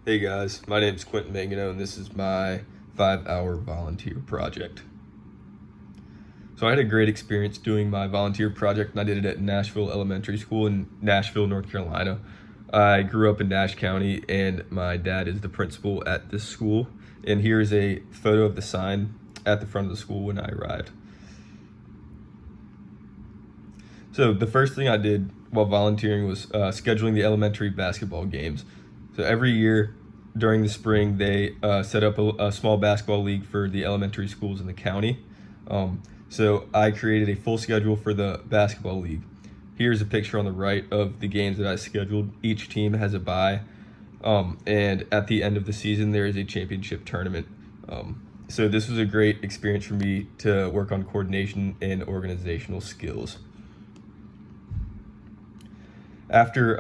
Hey guys, my name is Quentin Mangano and this is my 5-hour volunteer project. So I had a great experience doing my volunteer project and I did it at Nashville Elementary School in Nashville, North Carolina. I grew up in Nash County and my dad is the principal at this school. And here's a photo of the sign at the front of the school when I arrived. So the first thing I did while volunteering was scheduling the elementary basketball games. So every year during the spring, they set up a small basketball league for the elementary schools in the county. So I created a full schedule for the basketball league. Here's a picture on the right of the games that I scheduled. Each team has a bye, and at the end of the season, there is a championship tournament. So this was a great experience for me to work on coordination and organizational skills. After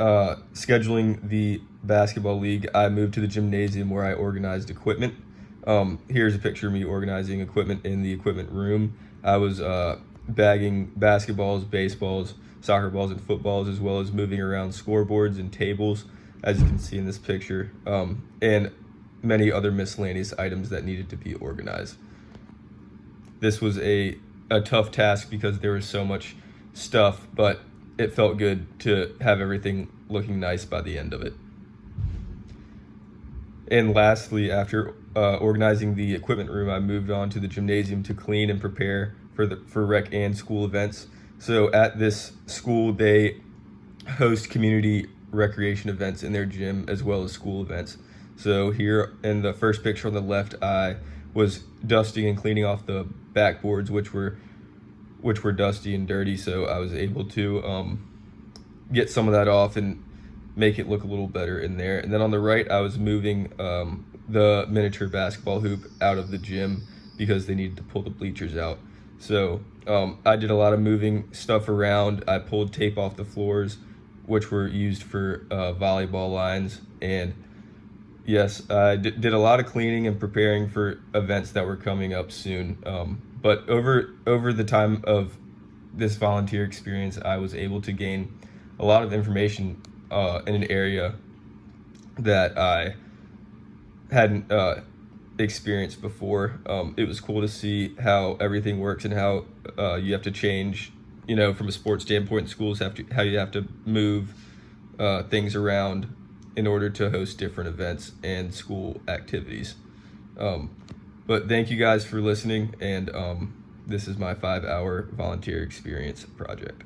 scheduling the basketball league, I moved to the gymnasium where I organized equipment. Here's a picture of me organizing equipment in the equipment room. I was bagging basketballs, baseballs, soccer balls, and footballs, as well as moving around scoreboards and tables, as you can see in this picture, and many other miscellaneous items that needed to be organized. This was a tough task because there was so much stuff, but it felt good to have everything looking nice by the end of it. And lastly, after organizing the equipment room, I moved on to the gymnasium to clean and prepare for rec and school events. So at this school, they host community recreation events in their gym as well as school events. So here in the first picture on the left, I was dusting and cleaning off the backboards, which were dusty and dirty. So I was able to get some of that off and make it look a little better in there. And then on the right, I was moving the miniature basketball hoop out of the gym because they needed to pull the bleachers out. So I did a lot of moving stuff around. I pulled tape off the floors, which were used for volleyball lines. And yes, I did a lot of cleaning and preparing for events that were coming up soon. But over the time of this volunteer experience, I was able to gain a lot of information in an area that I hadn't experienced before. It was cool to see how everything works and how you have to change, from a sports standpoint in schools, how you have to move things around in order to host different events and school activities. But thank you guys for listening, and this is my 5-hour volunteer experience project.